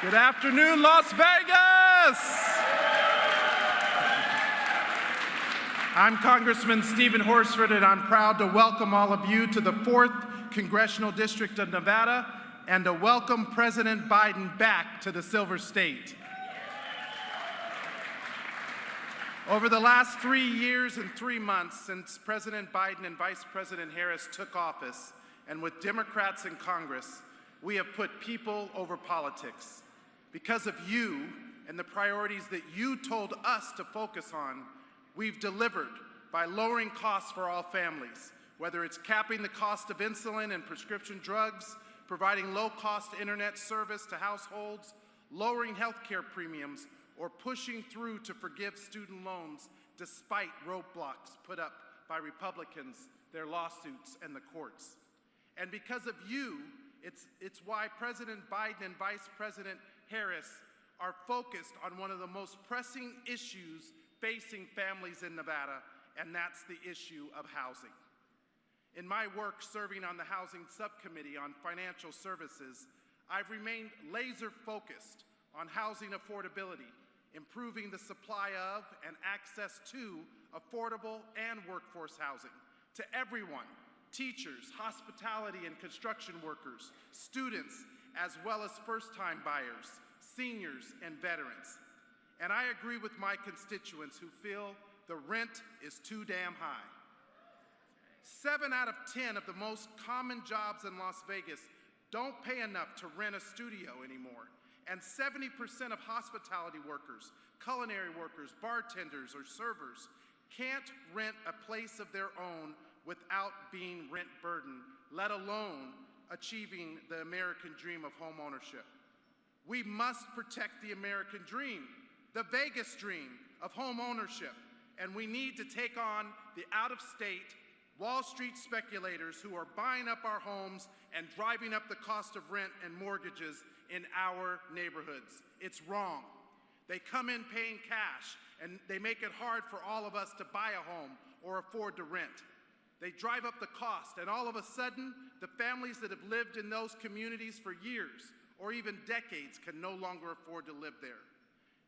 Good afternoon, Las Vegas! I'm Congressman Stephen Horsford, and I'm proud to welcome all of you to the 4th Congressional District of Nevada and to welcome President Biden back to the Silver State. Over the last 3 years and 3 months since President Biden and Vice President Harris took office, and with Democrats in Congress, we have put people over politics. Because of you and the priorities that you told us to focus on, we've delivered by lowering costs for all families, whether it's capping the cost of insulin and prescription drugs, providing low-cost internet service to households, lowering health care premiums, or pushing through to forgive student loans despite roadblocks put up by Republicans, their lawsuits, and the courts. And because of you, it's why President Biden and Vice President Harris are focused on one of the most pressing issues facing families in Nevada, and that's the issue of housing. In my work serving on the Housing Subcommittee on Financial Services, I've remained laser-focused on housing affordability, improving the supply of and access to affordable and workforce housing to everyone, teachers, hospitality and construction workers, students, as well as first-time buyers, seniors, and veterans. And I agree with my constituents who feel the rent is too damn high. 7 out of 10 of the most common jobs in Las Vegas don't pay enough to rent a studio anymore. And 70% of hospitality workers, culinary workers, bartenders, or servers can't rent a place of their own without being rent burdened, let alone achieving the American dream of home ownership. We must protect the American dream, the Vegas dream of home ownership, and we need to take on the out-of-state Wall Street speculators who are buying up our homes and driving up the cost of rent and mortgages in our neighborhoods. It's wrong. They come in paying cash, and they make it hard for all of us to buy a home or afford to rent. They drive up the cost, and all of a sudden, the families that have lived in those communities for years or even decades can no longer afford to live there.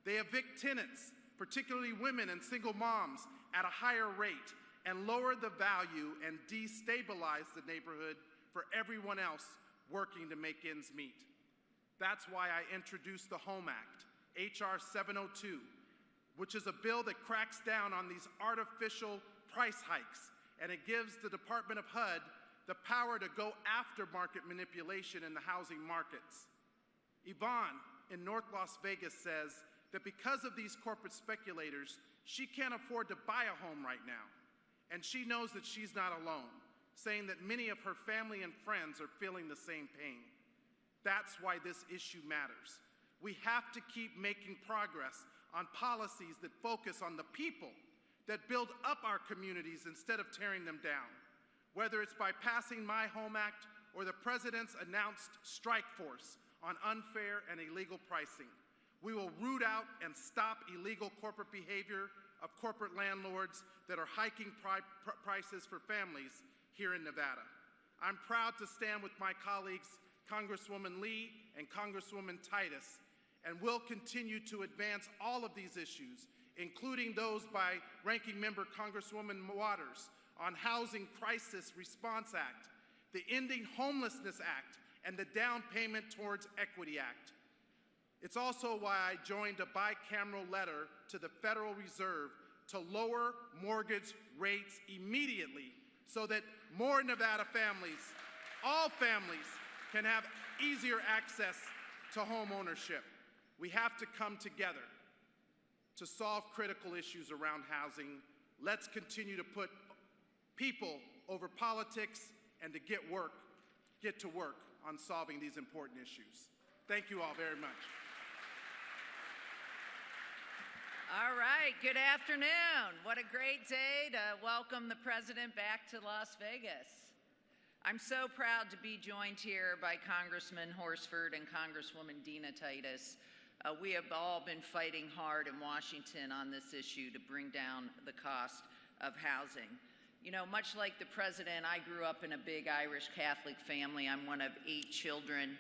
They evict tenants, particularly women and single moms, at a higher rate and lower the value and destabilize the neighborhood for everyone else working to make ends meet. That's why I introduced the HOME Act, H.R. 702, which is a bill that cracks down on these artificial price hikes, and it gives the Department of HUD the power to go after market manipulation in the housing markets. Yvonne in North Las Vegas says that because of these corporate speculators, she can't afford to buy a home right now. And she knows that she's not alone, saying that many of her family and friends are feeling the same pain. That's why this issue matters. We have to keep making progress on policies that focus on the people, that build up our communities instead of tearing them down. Whether it's by passing My Home Act or the President's announced strike force on unfair and illegal pricing, we will root out and stop illegal corporate behavior of corporate landlords that are hiking prices for families here in Nevada. I'm proud to stand with my colleagues, Congresswoman Lee and Congresswoman Titus, and we'll continue to advance all of these issues, including those by Ranking Member Congresswoman Waters on Housing Crisis Response Act, the Ending Homelessness Act, and the Down Payment Towards Equity Act. It's also why I joined a bicameral letter to the Federal Reserve to lower mortgage rates immediately so that more Nevada families, all families, can have easier access to home ownership. We have to come together to solve critical issues around housing. Let's continue to put people over politics and to get to work on solving these important issues. Thank you all very much. All right, good afternoon. What a great day to welcome the President back to Las Vegas. I'm so proud to be joined here by Congressman Horsford and Congresswoman Dina Titus. We have all been fighting hard in Washington on this issue to bring down the cost of housing. You know, much like the President, I grew up in a big Irish Catholic family. I'm one of 8 children.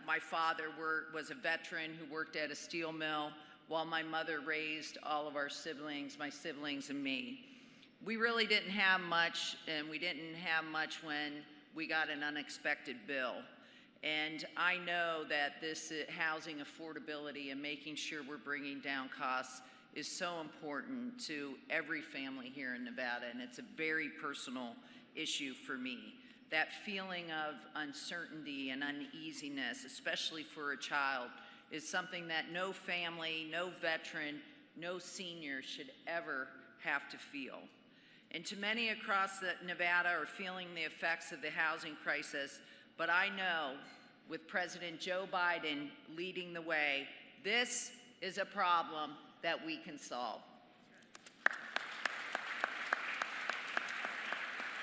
My father was a veteran who worked at a steel mill, while my mother raised all of our siblings, my siblings and me. We really didn't have much, and we didn't have much when we got an unexpected bill. And I know that this housing affordability and making sure we're bringing down costs is so important to every family here in Nevada, and it's a very personal issue for me. That feeling of uncertainty and uneasiness, especially for a child, is something that no family, no veteran, no senior should ever have to feel. And to many across Nevada are feeling the effects of the housing crisis, but I know with President Joe Biden leading the way, this is a problem that we can solve.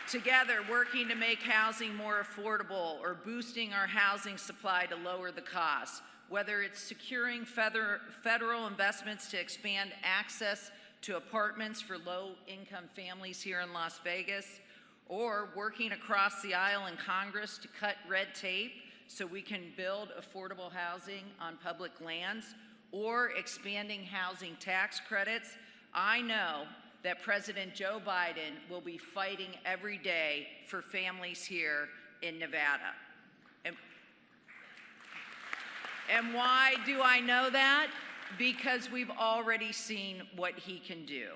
Together, working to make housing more affordable or boosting our housing supply to lower the cost, whether it's securing federal investments to expand access to apartments for low-income families here in Las Vegas, or working across the aisle in Congress to cut red tape so we can build affordable housing on public lands, or expanding housing tax credits, I know that President Joe Biden will be fighting every day for families here in Nevada. And why do I know that? Because we've already seen what he can do.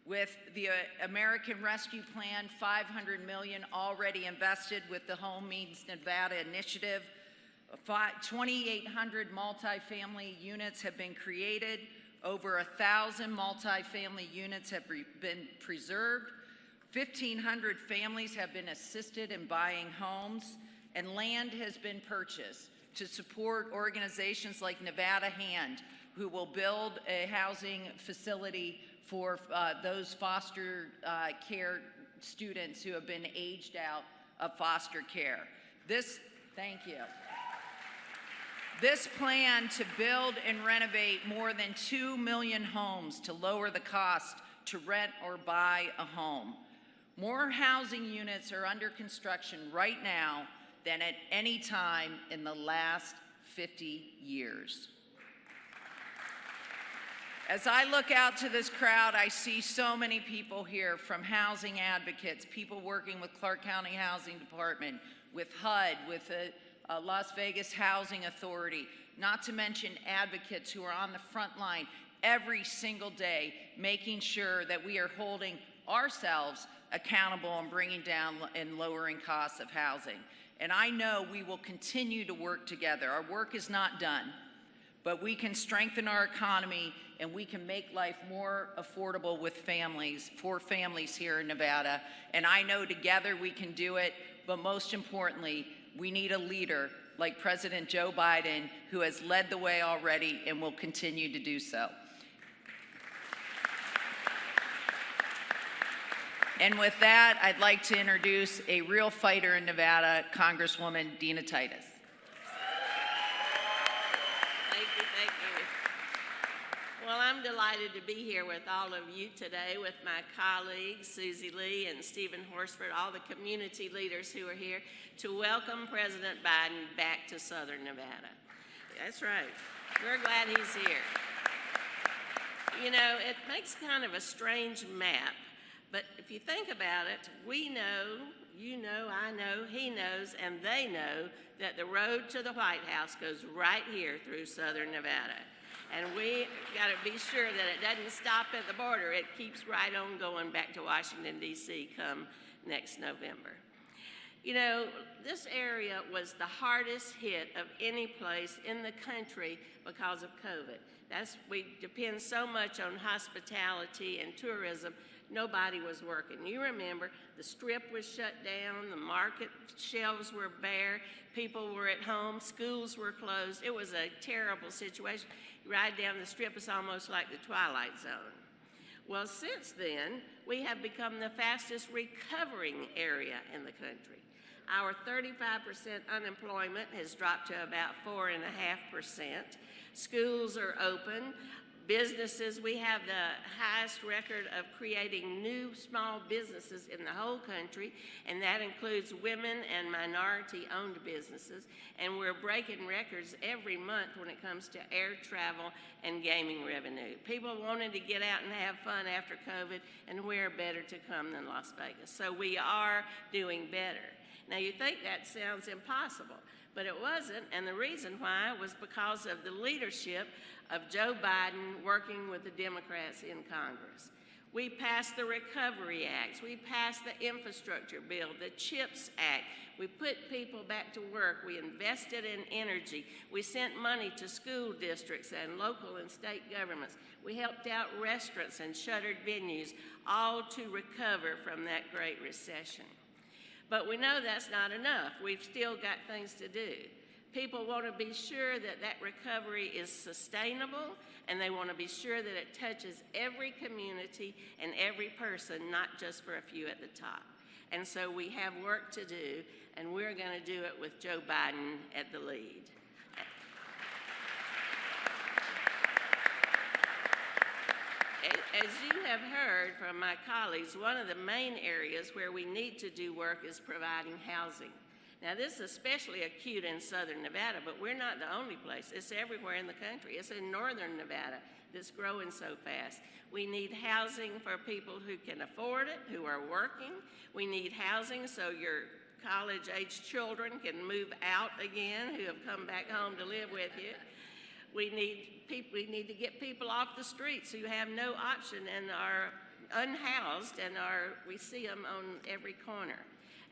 With the American Rescue Plan, $500 million already invested with the Home Means Nevada initiative, 2,800 multifamily units have been created, over 1,000 multifamily units have been preserved, 1,500 families have been assisted in buying homes, and land has been purchased to support organizations like Nevada Hand, who will build a housing facility for those foster care students who have been aged out of foster care. Thank you. This plan to build and renovate more than 2 million homes to lower the cost to rent or buy a home. More housing units are under construction right now than at any time in the last 50 years. As I look out to this crowd, I see so many people here, from housing advocates, people working with Clark County Housing Department, with HUD, with the Las Vegas Housing Authority, not to mention advocates who are on the front line every single day, making sure that we are holding ourselves accountable and bringing down and lowering costs of housing. And I know we will continue to work together. Our work is not done, but we can strengthen our economy and we can make life more affordable with families, for families here in Nevada. And I know together we can do it, but most importantly, we need a leader like President Joe Biden, who has led the way already and will continue to do so. And with that, I'd like to introduce a real fighter in Nevada, Congresswoman Dina Titus. Thank you. Well, I'm delighted to be here with all of you today, with my colleagues, Susie Lee and Stephen Horsford, all the community leaders who are here, to welcome President Biden back to Southern Nevada. That's right. We're glad he's here. You know, it makes kind of a strange map, but if you think about it, we know, you know, I know, he knows, and they know that the road to the White House goes right here through Southern Nevada. And we got to be sure that it doesn't stop at the border. It keeps right on going back to Washington, D.C. come next November. You know, this area was the hardest hit of any place in the country because of COVID. We depend so much on hospitality and tourism. Nobody was working. You remember, the Strip was shut down, the market shelves were bare, people were at home, schools were closed. It was a terrible situation. You ride down the Strip, it's almost like the Twilight Zone. Well, since then, we have become the fastest recovering area in the country. Our 35% unemployment has dropped to about 4.5%. Schools are open. Businesses, we have the highest record of creating new small businesses in the whole country, and that includes women and minority-owned businesses. And we're breaking records every month when it comes to air travel and gaming revenue. People wanted to get out and have fun after COVID, and where better to come than Las Vegas? So we are doing better. Now you think that sounds impossible, but it wasn't, and the reason why was because of the leadership of Joe Biden working with the Democrats in Congress. We passed the Recovery Acts, we passed the Infrastructure Bill, the CHIPS Act, we put people back to work, we invested in energy, we sent money to school districts and local and state governments, we helped out restaurants and shuttered venues, all to recover from that Great Recession. But we know that's not enough. We've still got things to do. People want to be sure that that recovery is sustainable, and they want to be sure that it touches every community and every person, not just for a few at the top. And so we have work to do, and we're going to do it with Joe Biden at the lead. As you have heard from my colleagues, one of the main areas where we need to do work is providing housing. Now, this is especially acute in southern Nevada, but we're not the only place. It's everywhere in the country. It's in northern Nevada that's growing so fast. We need housing for people who can afford it, who are working. We need housing so your college-age children can move out again, who have come back home to live with you. We need to get people off the streets who have no option and are unhoused, and we see them on every corner.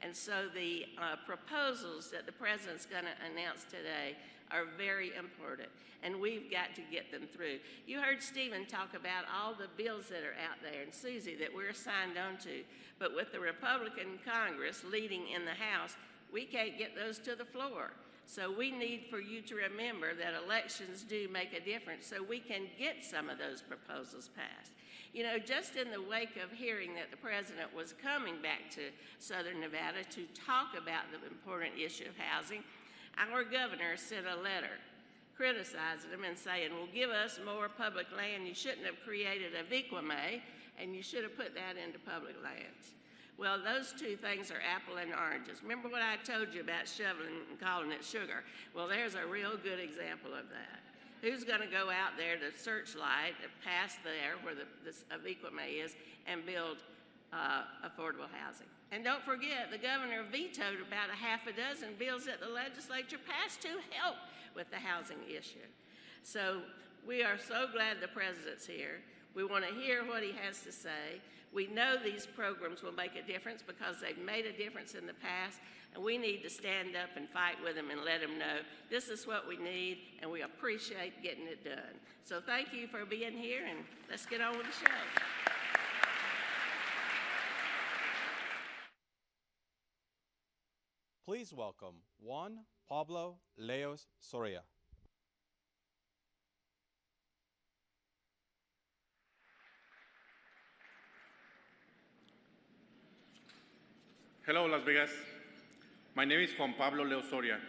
And so the proposals that the President's going to announce today are very important, and we've got to get them through. You heard Stephen talk about all the bills that are out there, and Susie, that we're signed on to, but with the Republican Congress leading in the House, we can't get those to the floor. So we need for you to remember that elections do make a difference, so we can get some of those proposals passed. You know, just in the wake of hearing that the President was coming back to Southern Nevada to talk about the important issue of housing, our governor sent a letter criticizing him and saying, well, give us more public land. You shouldn't have created a VQMA, and you should have put that into public lands. Well, those two things are apple and oranges. Remember what I told you about shoveling and calling it sugar? Well, there's a real good example of that. Who's going to go out there to Searchlight, past there where the VQMA is, and build affordable housing? And don't forget, the governor vetoed about a half a dozen bills that the legislature passed to help with the housing issue. So we are so glad the President's here. We want to hear what he has to say. We know these programs will make a difference because they've made a difference in the past, and we need to stand up and fight with them and let them know this is what we need, and we appreciate getting it done. So thank you for being here, and let's get on with the show. Please welcome Juan Pablo Leos Soria. Hello, Las Vegas. My name is Juan Pablo Leo Soria.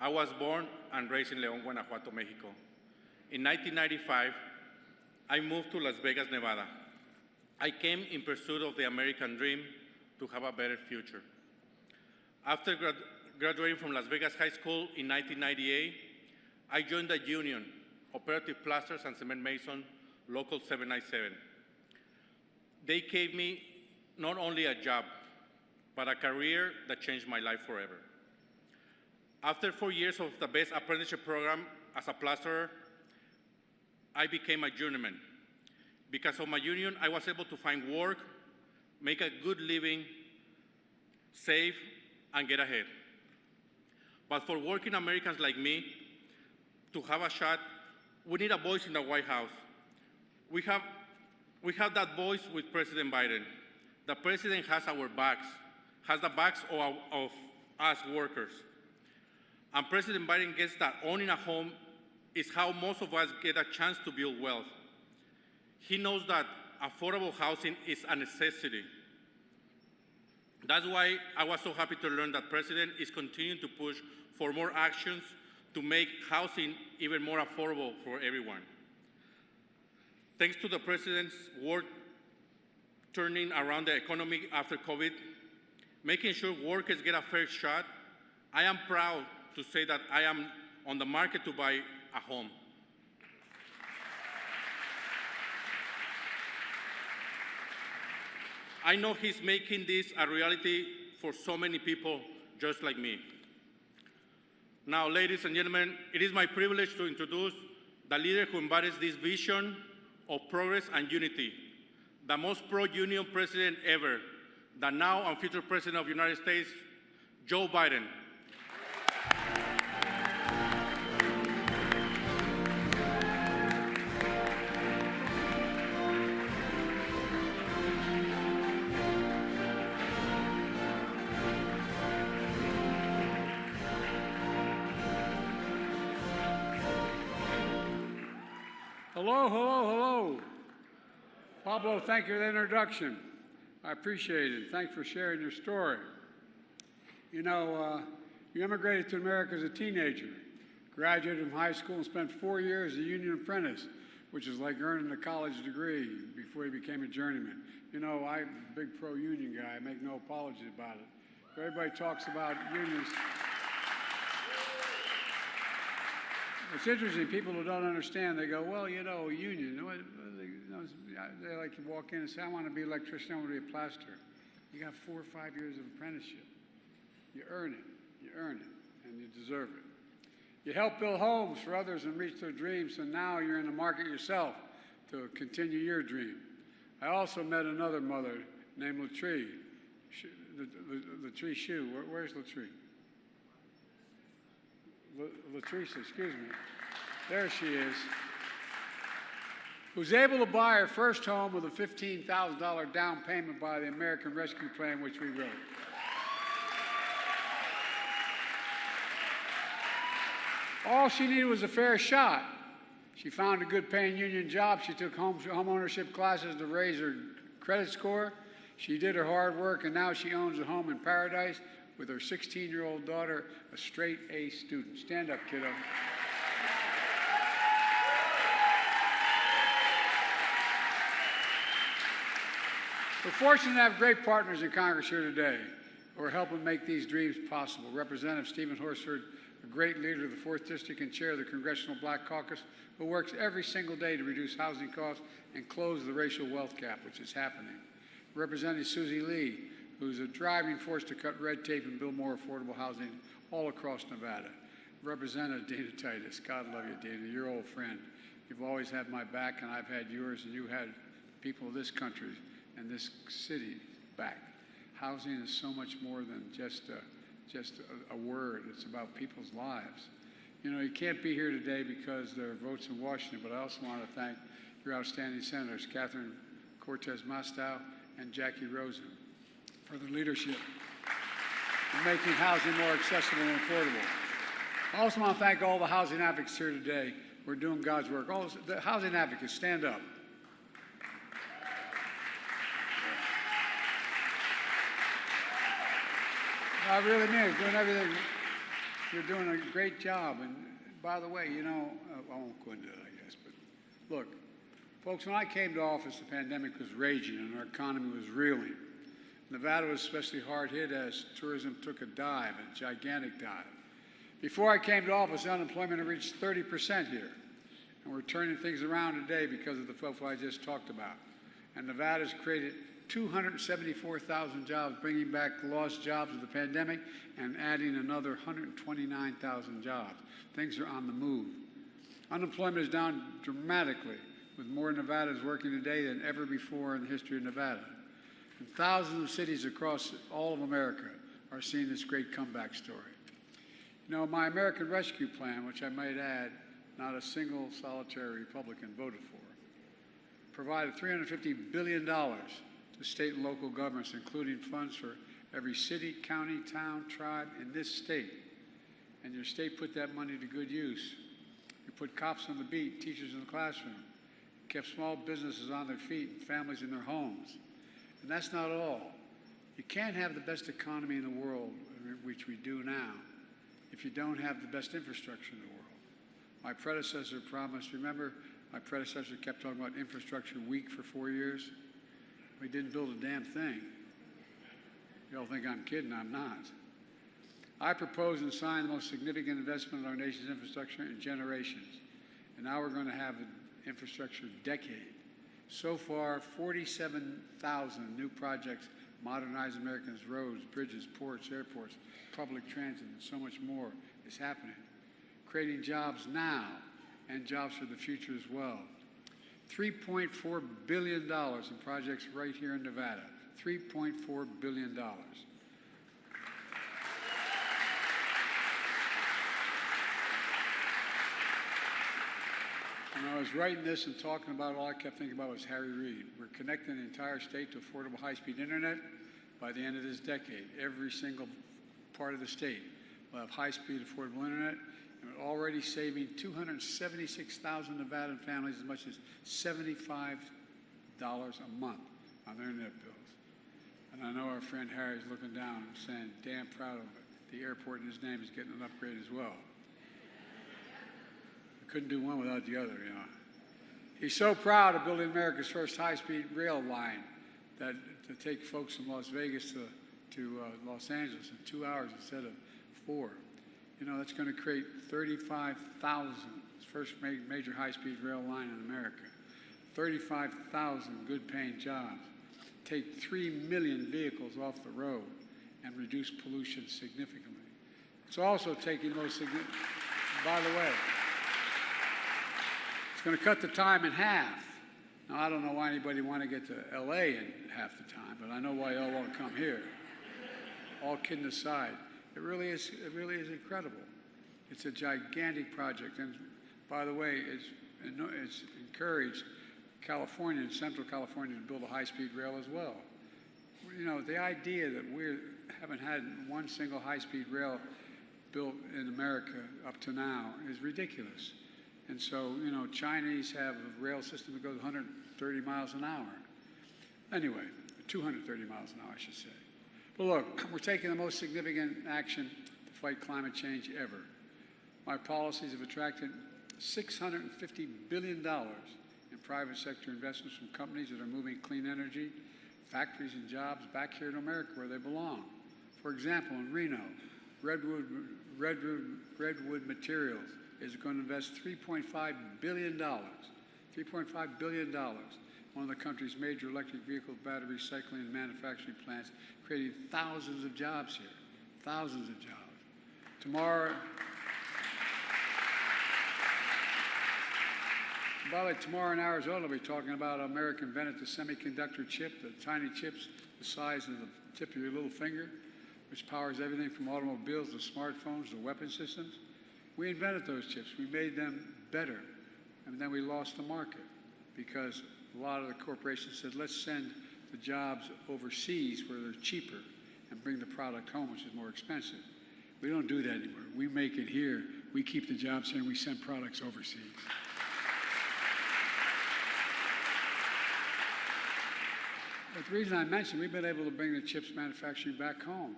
I was born and raised in León, Guanajuato, Mexico. In 1995, I moved to Las Vegas, Nevada. I came in pursuit of the American dream to have a better future. After graduating from Las Vegas High School in 1998, I joined the union, Operative Plasters and Cement Mason, Local 797. They gave me not only a job, but a career that changed my life forever. After 4 years of the best apprenticeship program as a plasterer, I became a journeyman. Because of my union, I was able to find work, make a good living, save, and get ahead. But for working Americans like me to have a shot, we need a voice in the White House. We have that voice with President Biden. The President has our backs, has the backs of us workers. And President Biden gets that owning a home is how most of us get a chance to build wealth. He knows that affordable housing is a necessity. That's why I was so happy to learn that President is continuing to push for more actions to make housing even more affordable for everyone. Thanks to the President's work turning around the economy after COVID, making sure workers get a fair shot, I am proud to say that I am on the market to buy a home. I know he's making this a reality for so many people just like me. Now, ladies and gentlemen, it is my privilege to introduce the leader who embodies this vision of progress and unity, the most pro-union president ever, the now and future president of the United States, Joe Biden. Hello, hello, hello. Pablo, thank you for the introduction. I appreciate it. Thanks for sharing your story. You know, you immigrated to America as a teenager, graduated from high school and spent 4 years as a union apprentice, which is like earning a college degree before you became a journeyman. You know, I'm a big pro-union guy. I make no apologies about it. Everybody talks about unions. It's interesting, people who don't understand, they go, well, you know, a union. They like to walk in and say, I want to be an electrician, I want to be a plasterer. You got 4 or 5 years of apprenticeship. You earn it, and you deserve it. You help build homes for others and reach their dreams, and now you're in the market yourself to continue your dream. I also met another mother named Latree. Latree Shoe. Where's Latree? Latrice, excuse me. There she is. Who's able to buy her first home with a $15,000 down payment by the American Rescue Plan, which we wrote. All she needed was a fair shot. She found a good paying union job. She took home ownership classes to raise her credit score. She did her hard work, and now she owns a home in paradise with her 16-year-old daughter, a straight A student. Stand up, kiddo. We're fortunate to have great partners in Congress here today who are helping make these dreams possible. Representative Stephen Horsford, a great leader of the 4th District and chair of the Congressional Black Caucus, who works every single day to reduce housing costs and close the racial wealth gap, which is happening. Representative Susie Lee, who's a driving force to cut red tape and build more affordable housing all across Nevada. Representative Dana Titus, God love you, Dana, you're an old friend. You've always had my back, and I've had yours, and you had people of this country and this city back. Housing is so much more than just a word. It's about people's lives. You know, you can't be here today because there are votes in Washington, but I also want to thank your outstanding senators, Catherine Cortez Masto and Jackie Rosen, for their leadership in making housing more accessible and affordable. I also want to thank all the housing advocates here today. We're doing God's work. All the housing advocates, stand up. I really mean it. Doing everything. You're doing a great job. And by the way, you know, I won't go into it, I guess, but look, folks, when I came to office, the pandemic was raging and our economy was reeling. Nevada was especially hard hit as tourism took a dive, a gigantic dive. Before I came to office, unemployment had reached 30% here. And we're turning things around today because of the folks I just talked about. And Nevada's created 274,000 jobs, bringing back the lost jobs of the pandemic and adding another 129,000 jobs. Things are on the move. Unemployment is down dramatically, with more Nevadans working today than ever before in the history of Nevada. And thousands of cities across all of America are seeing this great comeback story. You know, my American Rescue Plan, which I might add, not a single solitary Republican voted for, provided $350 billion to state and local governments, including funds for every city, county, town, tribe in this state. And your state put that money to good use. You put cops on the beat, teachers in the classroom, kept small businesses on their feet and families in their homes. And that's not all. You can't have the best economy in the world, which we do now, if you don't have the best infrastructure in the world. My predecessor promised, remember, My predecessor kept talking about infrastructure weak for 4 years. We didn't build a damn thing. You all think I'm kidding, I'm not. I proposed and signed the most significant investment in our nation's infrastructure in generations. And now we're going to have an infrastructure decade. So far, 47,000 new projects modernize America's roads, bridges, ports, airports, public transit, and so much more is happening, creating jobs now and jobs for the future as well. $3.4 billion in projects right here in Nevada. $3.4 billion. When I was writing this and talking about it, all I kept thinking about was Harry Reid. We're connecting the entire state to affordable high-speed internet by the end of this decade. Every single part of the state will have high-speed affordable internet, and we're already saving 276,000 Nevadan families as much as $75 a month on their internet bills. And I know our friend Harry's looking down and saying, damn proud of it. The airport in his name is getting an upgrade as well. Couldn't do one without the other, you know. He's so proud of building America's first high-speed rail line that to take folks from Las Vegas to Los Angeles in 2 hours instead of 4. You know, that's going to create 35,000, first major high-speed rail line in America. 35,000 good-paying jobs. Take 3 million vehicles off the road and reduce pollution significantly. It's also taking the most significant, by the way, it's going to cut the time in half. Now, I don't know why anybody want to get to LA in half the time, but I know why y'all won't come here. All kidding aside, it really is incredible. It's a gigantic project, and by the way, it's encouraged California and Central California to build a high-speed rail as well. You know, the idea that we haven't had one single high-speed rail built in America up to now is ridiculous. And so, you know, Chinese have a rail system that goes 130 miles an hour. Anyway, 230 miles an hour, I should say. But look, we're taking the most significant action to fight climate change ever. My policies have attracted $650 billion in private sector investments from companies that are moving clean energy, factories and jobs back here in America where they belong. For example, in Reno, Redwood Materials is going to invest $3.5 billion, $3.5 billion, one of the country's major electric vehicle battery recycling and manufacturing plants, creating thousands of jobs here, thousands of jobs. Tomorrow, by the way, tomorrow in Arizona, we'll be talking about America invented the semiconductor chip, the tiny chips the size of the tip of your little finger, which powers everything from automobiles to smartphones to weapon systems. We invented those chips. We made them better. And then we lost the market because a lot of the corporations said, let's send the jobs overseas where they're cheaper and bring the product home, which is more expensive. We don't do that anymore. We make it here. We keep the jobs here and we send products overseas. But the reason I mentioned, we've been able to bring the chips manufacturing back home.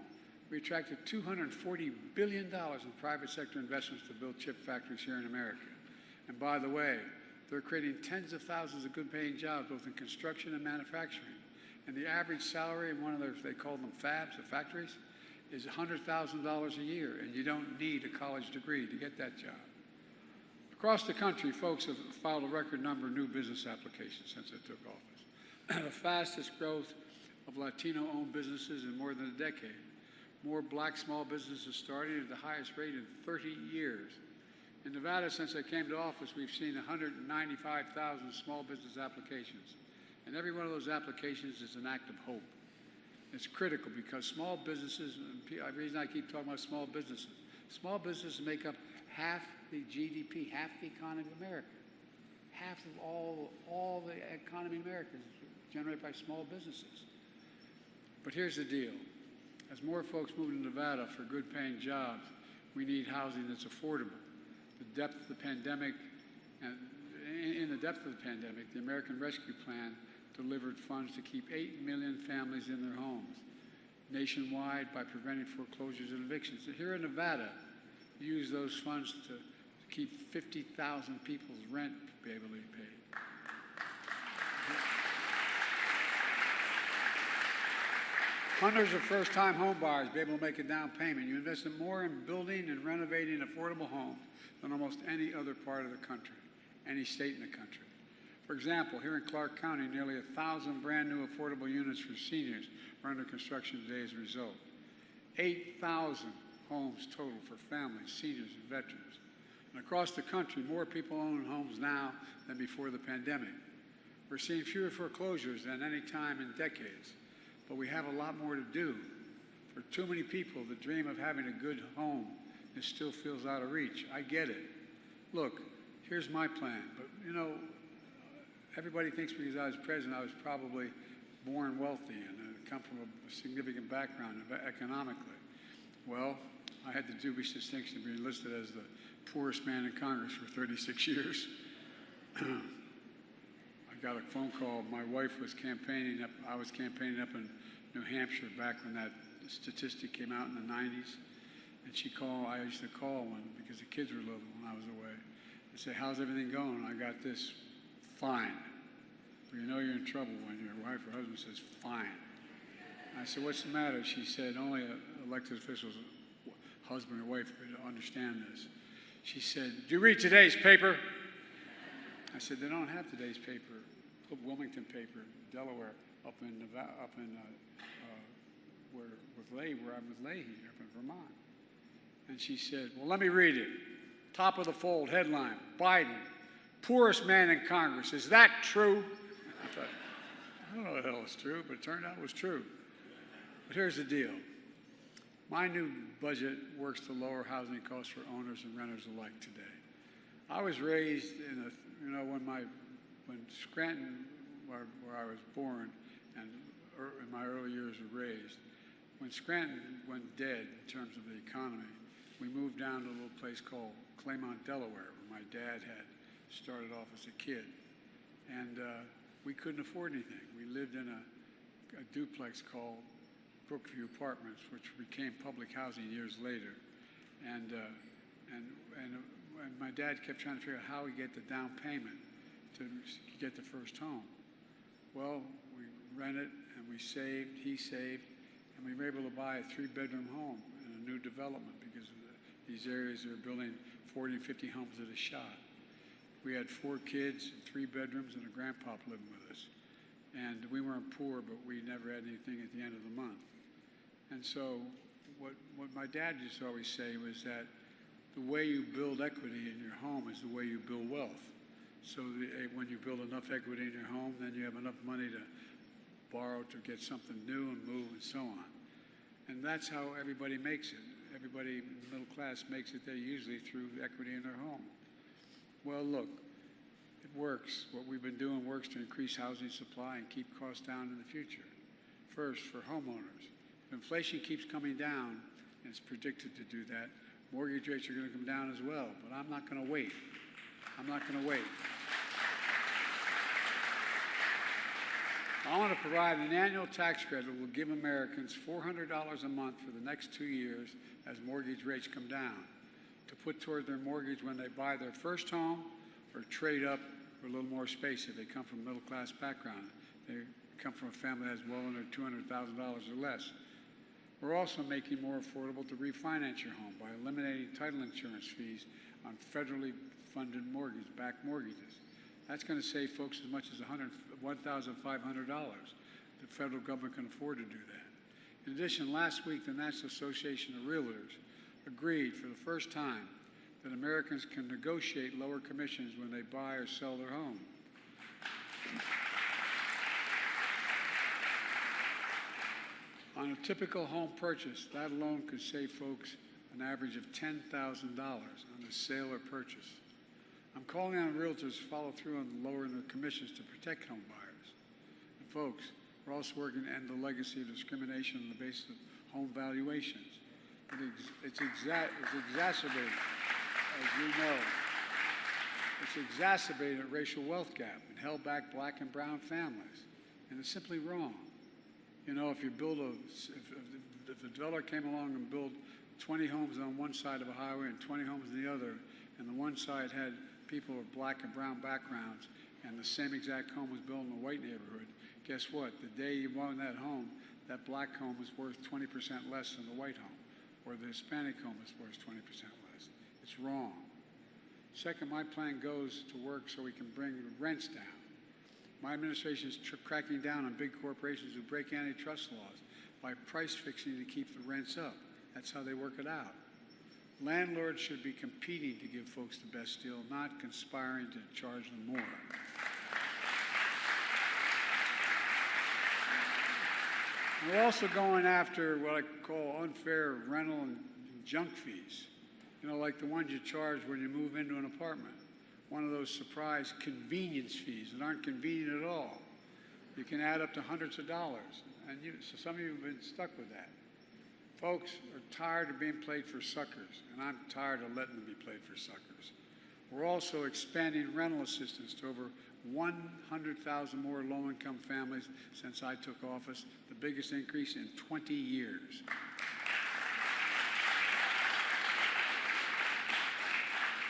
We attracted $240 billion in private sector investments to build chip factories here in America. And by the way, they're creating tens of thousands of good-paying jobs, both in construction and manufacturing. And the average salary in one of those, they call them fabs, the factories, is $100,000 a year, and you don't need a college degree to get that job. Across the country, folks have filed a record number of new business applications since I took office. The fastest growth of Latino-owned businesses in more than a decade. More black small businesses starting at the highest rate in 30 years. In Nevada, since I came to office, we've seen 195,000 small business applications. And every one of those applications is an act of hope. It's critical because small businesses, the reason I keep talking about small businesses make up half the GDP, half the economy of America. Half of all the economy in America is generated by small businesses. But here's the deal. As more folks move to Nevada for good-paying jobs, we need housing that's affordable. The depth of the pandemic, in the depth of the pandemic, the American Rescue Plan delivered funds to keep 8 million families in their homes nationwide by preventing foreclosures and evictions. So here in Nevada, we use those funds to keep 50,000 people's rent be able to be paid. Hundreds of first-time home buyers be able to make a down payment. You invested more in building and renovating affordable homes than almost any other part of the country, any state in the country. For example, here in Clark County, nearly 1,000 brand new affordable units for seniors are under construction today as a result. 8,000 homes total for families, seniors, and veterans. And across the country, more people own homes now than before the pandemic. We're seeing fewer foreclosures than any time in decades, but we have a lot more to do. For too many people, the dream of having a good home still feels out of reach. I get it. Look, here's my plan, but you know, everybody thinks because I was president, I was probably born wealthy and come from a significant background economically. Well, I had the dubious distinction of being listed as the poorest man in Congress for 36 years. I got a phone call. My wife was campaigning up. I was campaigning up in New Hampshire back when that statistic came out in the 90s. And she called. I used to call because the kids were little when I was away. And say, "How's everything going?" I got this, "Fine." But you know you're in trouble when your wife or husband says, "Fine." I said, "What's the matter?" She said, "Only elected officials, husband or wife, could understand this." She said, "Do you read today's paper?" I said, "They don't have today's paper. Wilmington paper, Delaware, up in where I'm with Leahy, up in Vermont." And she said, "Well, let me read it. Top of the fold, headline, Biden, poorest man in Congress. Is that true?" I thought, I don't know what the hell is true, but it turned out it was true. But here's the deal. My new budget works to lower housing costs for owners and renters alike today. I was raised in when Scranton, where I was born, and in my early years were raised, when Scranton went dead in terms of the economy, we moved down to a little place called Claymont, Delaware, where my dad had started off as a kid. And we couldn't afford anything. We lived in a duplex called Brookview Apartments, which became public housing years later. And my dad kept trying to figure out how we get the down payment to get the first home. Well, we rented and we saved, he saved, and we were able to buy a 3-bedroom home in a new development because of these areas are building 40 and 50 homes at a shot. We had 4 kids, 3 bedrooms, and a grandpop living with us. And we weren't poor, but we never had anything at the end of the month. And so what my dad used to always say was that the way you build equity in your home is the way you build wealth. So when you build enough equity in your home, then you have enough money to borrow to get something new and move and so on. And that's how everybody makes it. Everybody in the middle class makes it there usually through equity in their home. Well, look, it works. What we've been doing works to increase housing supply and keep costs down in the future. First, for homeowners, if inflation keeps coming down, and it's predicted to do that, mortgage rates are going to come down as well. But I'm not going to wait. I'm not going to wait. I want to provide an annual tax credit that will give Americans $400 a month for the next 2 years as mortgage rates come down to put toward their mortgage when they buy their first home or trade up for a little more space if they come from a middle-class background. They come from a family that has well under $200,000 or less. We're also making it more affordable to refinance your home by eliminating title insurance fees on federally funded backed mortgages. That's going to save folks as much as $1,500. The federal government can afford to do that. In addition, last week, the National Association of Realtors agreed for the first time that Americans can negotiate lower commissions when they buy or sell their home. On a typical home purchase, that alone could save folks an average of $10,000 on the sale or purchase. I'm calling on realtors to follow through on lowering their commissions to protect home buyers. And folks, we're also working to end the legacy of discrimination on the basis of home valuations. It's exacerbated, as you know, it's exacerbated a racial wealth gap and held back black and brown families. And it's simply wrong. You know, if a developer came along and built 20 homes on one side of a highway and 20 homes on the other, and the one side had people with black and brown backgrounds, and the same exact home was built in a white neighborhood, guess what? The day you own that home, that black home is worth 20% less than the white home, or the Hispanic home is worth 20% less. It's wrong. Second, my plan goes to work so we can bring the rents down. My administration is cracking down on big corporations who break antitrust laws by price fixing to keep the rents up. That's how they work it out. Landlords should be competing to give folks the best deal, not conspiring to charge them more. We're also going after what I call unfair rental and junk fees. You know, like the ones you charge when you move into an apartment. One of those surprise convenience fees that aren't convenient at all. You can add up to hundreds of dollars. And so some of you have been stuck with that. Folks are tired of being played for suckers, and I'm tired of letting them be played for suckers. We're also expanding rental assistance to over 100,000 more low-income families since I took office, the biggest increase in 20 years.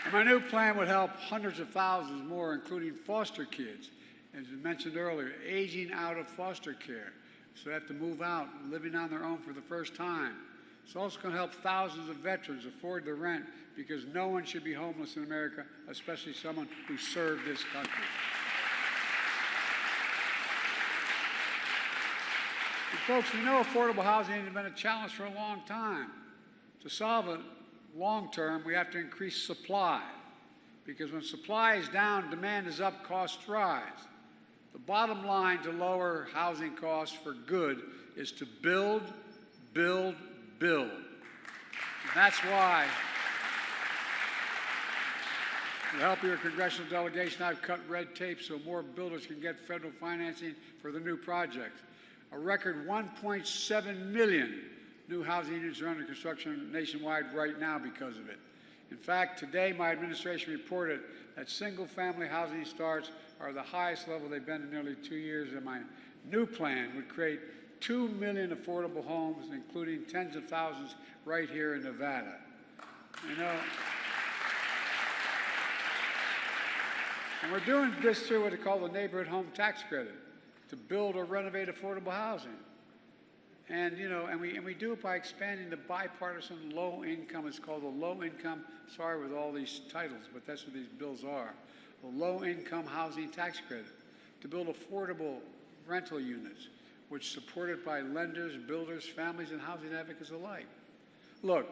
And my new plan would help hundreds of thousands more, including foster kids, as I mentioned earlier, aging out of foster care. So they have to move out, living on their own for the first time. It's also going to help thousands of veterans afford the rent, because no one should be homeless in America, especially someone who served this country. And folks, we know affordable housing has been a challenge for a long time. To solve it long term, we have to increase supply, because when supply is down, demand is up, costs rise. The bottom line to lower housing costs for good is to build, build, build. And that's why, with the help of your congressional delegation, I've cut red tape so more builders can get federal financing for the new projects. A record 1.7 million new housing units are under construction nationwide right now because of it. In fact, today my administration reported that single-family housing starts are the highest level they've been in nearly 2 years, and my new plan would create 2 million affordable homes, including tens of thousands right here in Nevada. You know, and we're doing this through what they call the neighborhood home tax credit, to build or renovate affordable housing. And, you know, and we do it by expanding the bipartisan low-income, it's called the low-income, sorry with all these titles, but that's what these bills are, the low-income housing tax credit, to build affordable rental units, which are supported by lenders, builders, families, and housing advocates alike. Look,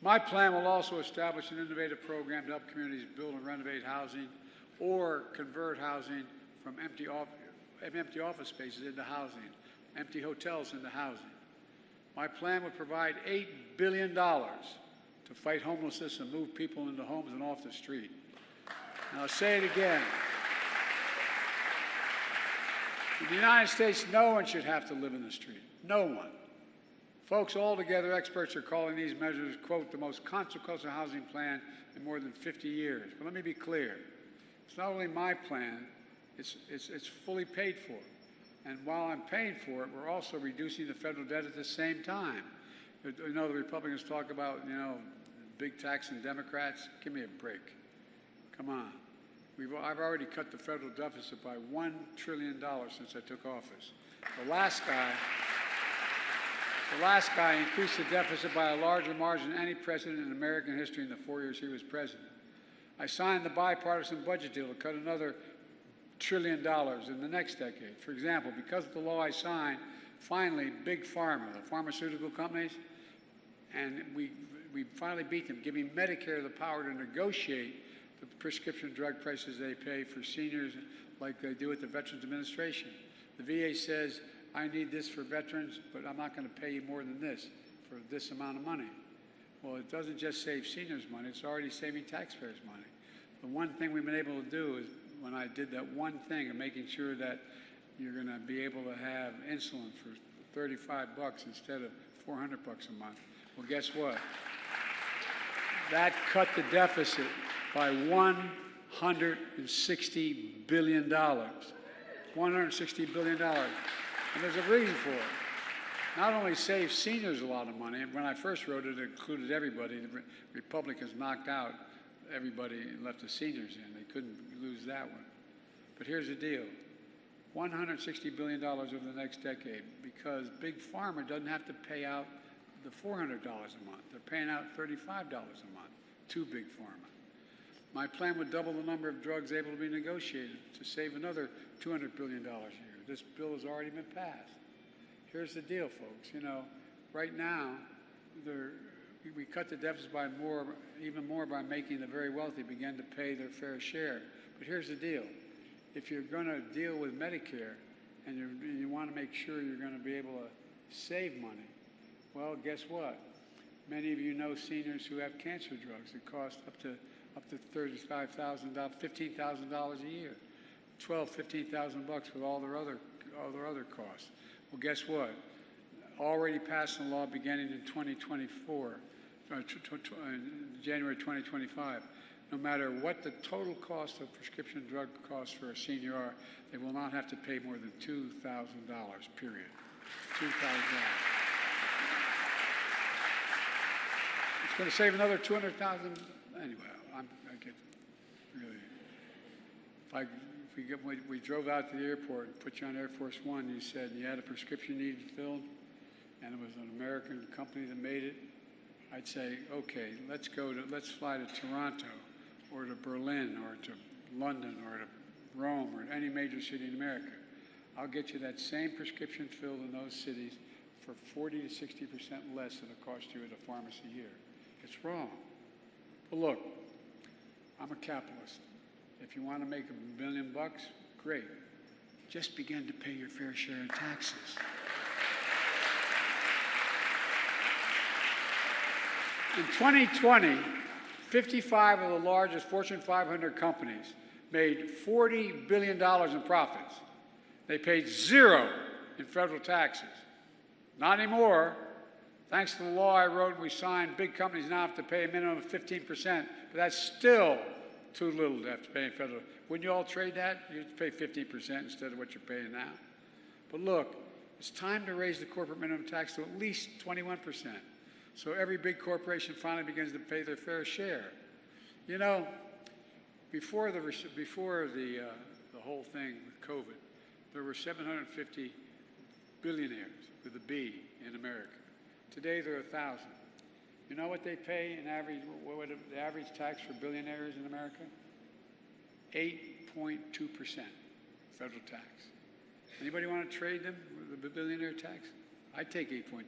my plan will also establish an innovative program to help communities build and renovate housing or convert housing from empty office spaces into housing, empty hotels into housing. My plan would provide $8 billion to fight homelessness and move people into homes and off the street. And I'll say it again. In the United States, no one should have to live in the street. No one. Folks, altogether, experts are calling these measures, quote, the most consequential housing plan in more than 50 years. But let me be clear. It's not only my plan, it's fully paid for. And while I'm paying for it, we're also reducing the federal debt at the same time. You know, the Republicans talk about, you know, big tax and Democrats. Give me a break. Come on. I've already cut the federal deficit by $1 trillion since I took office. The last guy increased the deficit by a larger margin than any president in American history in the 4 years he was president. I signed the bipartisan budget deal to cut another $1 trillion in the next decade. For example, because of the law I signed, finally, Big Pharma, the pharmaceutical companies, and we finally beat them, giving Medicare the power to negotiate the prescription drug prices they pay for seniors like they do at the Veterans Administration. The VA says, I need this for veterans, but I'm not going to pay you more than this for this amount of money. Well, it doesn't just save seniors money, it's already saving taxpayers money. The one thing we've been able to do is, when I did that one thing of making sure that you're going to be able to have insulin for $35 instead of $400 a month. Well, guess what? That cut the deficit by $160 billion. $160 billion. And there's a reason for it. Not only saves seniors a lot of money, and when I first wrote it, it included everybody. The Republicans knocked out everybody and left the seniors in. They couldn't lose that one. But here's the deal. $160 billion over the next decade, because Big Pharma doesn't have to pay out the $400 a month. They're paying out $35 a month to Big Pharma. My plan would double the number of drugs able to be negotiated to save another $200 billion a year. This bill has already been passed. Here's the deal, folks. You know, right now, we cut the deficit by even more by making the very wealthy begin to pay their fair share. But here's the deal. If you're going to deal with Medicare and you want to make sure you're going to be able to save money, well, guess what? Many of you know seniors who have cancer drugs that cost up to $35,000, $15,000 a year, $12,000, $15,000 with all their other costs. Well, guess what? Already passed a law beginning in 2024, January 2025. No matter what the total cost of prescription drug costs for a senior are, they will not have to pay more than $2,000, period. $2,000. It's going to save another $200,000. Anyway, I get really. We drove out to the airport and put you on Air Force One. You said you had a prescription you needed filled, and it was an American company that made it. I'd say, okay, let's fly to Toronto, or to Berlin, or to London, or to Rome, or any major city in America. I'll get you that same prescription filled in those cities for 40 to 60% less than it cost you at a pharmacy here. It's wrong. But look, I'm a capitalist. If you want to make $1 billion, great. Just begin to pay your fair share in taxes. In 2020, 55 of the largest Fortune 500 companies made $40 billion in profits. They paid zero in federal taxes. Not anymore. Thanks to the law I wrote and we signed, big companies now have to pay a minimum of 15%, but that's still too little to have to pay in federal. Wouldn't you all trade that? You'd pay 15% instead of what you're paying now. But look, it's time to raise the corporate minimum tax to at least 21%. So every big corporation finally begins to pay their fair share. You know, before the whole thing with COVID, there were 750 billionaires with a B in America. Today there are 1,000. You know what they pay in average? What the average tax for billionaires in America? 8.2% federal tax. Anybody want to trade them with the billionaire tax? I'd take 8.2%.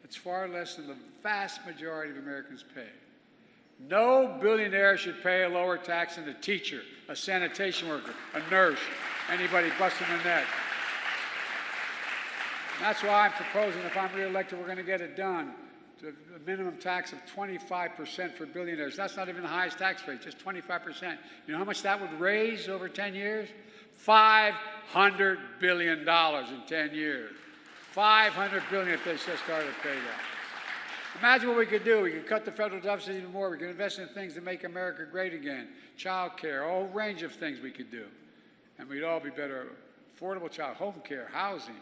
It's far less than the vast majority of Americans pay. No billionaire should pay a lower tax than a teacher, a sanitation worker, a nurse, anybody busting their neck. That's why I'm proposing, if I'm reelected, we're going to get it done. A minimum tax of 25% for billionaires. That's not even the highest tax rate, just 25%. You know how much that would raise over 10 years? $500 billion in 10 years. $500 billion if they just started to pay that. Imagine what we could do. We could cut the federal deficit even more. We could invest in things that make America great again. Child care, a whole range of things we could do. And we'd all be better. Affordable child, home care, housing,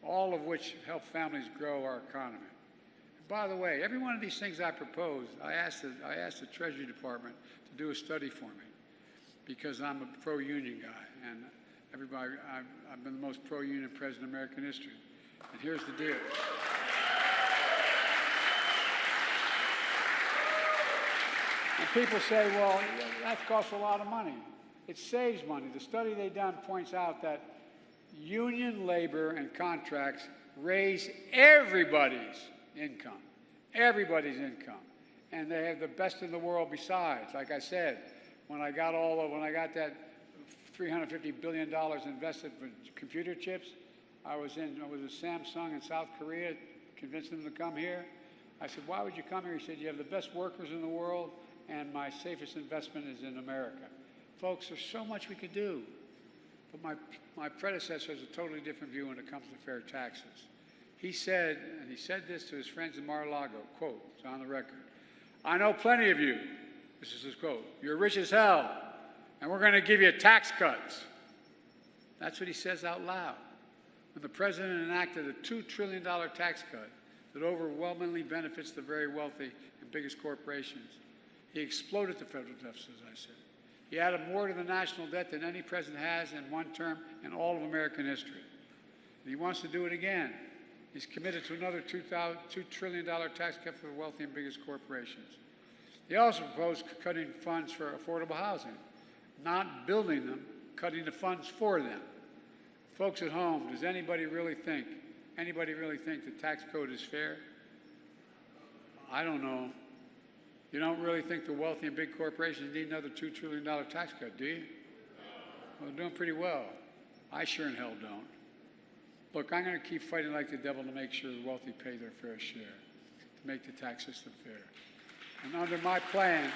all of which help families grow our economy. And by the way, every one of these things I proposed, I asked the Treasury Department to do a study for me because I'm a pro-union guy. And everybody, I've been the most pro-union president in American history. And here's the deal. And people say, well, that costs a lot of money. It saves money. The study they've done points out that union labor and contracts raise everybody's income. Everybody's income. And they have the best in the world besides. Like I said, when I got that $350 billion invested for computer chips, I was at Samsung in South Korea, convinced them to come here. I said, why would you come here? He said, you have the best workers in the world, and my safest investment is in America. Folks, there's so much we could do. But my predecessor has a totally different view when it comes to fair taxes. He said, and he said this to his friends in Mar-a-Lago, quote, it's on the record, I know plenty of you, this is his quote, you're rich as hell, and we're going to give you tax cuts. That's what he says out loud. When the president enacted a $2 trillion tax cut that overwhelmingly benefits the very wealthy and biggest corporations, He exploded the federal deficit, as I said. He added more to the national debt than any president has in one term in all of American history. And he wants to do it again. He's committed to another $2 trillion tax cut for the wealthy and biggest corporations. He also proposed cutting funds for affordable housing, not building them, cutting the funds for them. Folks at home, does anybody really think the tax code is fair? I don't know. You don't really think the wealthy and big corporations need another $2 trillion tax cut, do you? Well, they're doing pretty well. I sure in hell don't. Look, I'm going to keep fighting like the devil to make sure the wealthy pay their fair share, to make the tax system fair. And under my plan,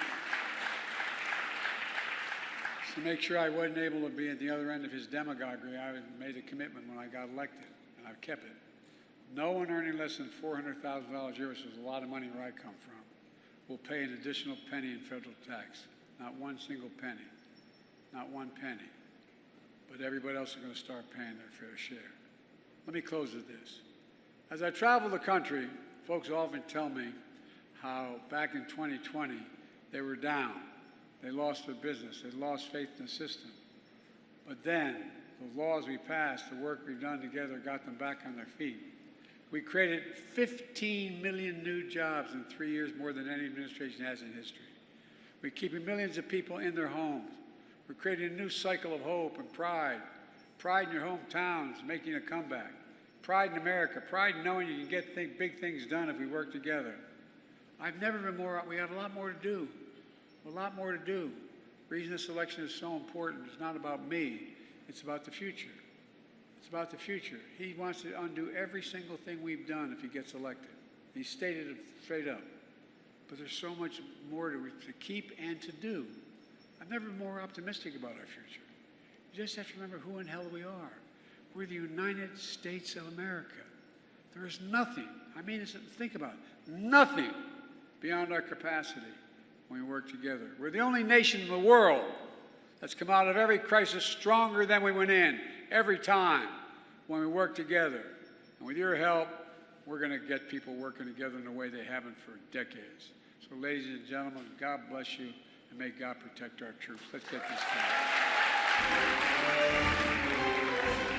to make sure I wasn't able to be at the other end of his demagoguery, I made a commitment when I got elected, and I've kept it. No one earning less than $400,000 a year, which is a lot of money where I come from, will pay an additional penny in federal tax. Not one single penny. Not one penny. But everybody else is going to start paying their fair share. Let me close with this. As I travel the country, folks often tell me how back in 2020 they were down. They lost their business. They lost faith in the system. But then the laws we passed, the work we've done together got them back on their feet. We created 15 million new jobs in 3 years, more than any administration has in history. We're keeping millions of people in their homes. We're creating a new cycle of hope and pride. Pride in your hometowns, making a comeback. Pride in America. Pride in knowing you can get big things done if we work together. I've never been more, we have a lot more to do. A lot more to do. The reason this election is so important is not about me. It's about the future. It's about the future. He wants to undo every single thing we've done if he gets elected. He stated it straight up. But there's so much more to keep and to do. I've never been more optimistic about our future. You just have to remember who in hell we are. We're the United States of America. There is nothing, think about it, nothing beyond our capacity when we work together. We're the only nation in the world that's come out of every crisis stronger than we went in, every time, when we work together. And with your help, we're going to get people working together in a way they haven't for decades. So, ladies and gentlemen, God bless you, and may God protect our troops. Let's get this done.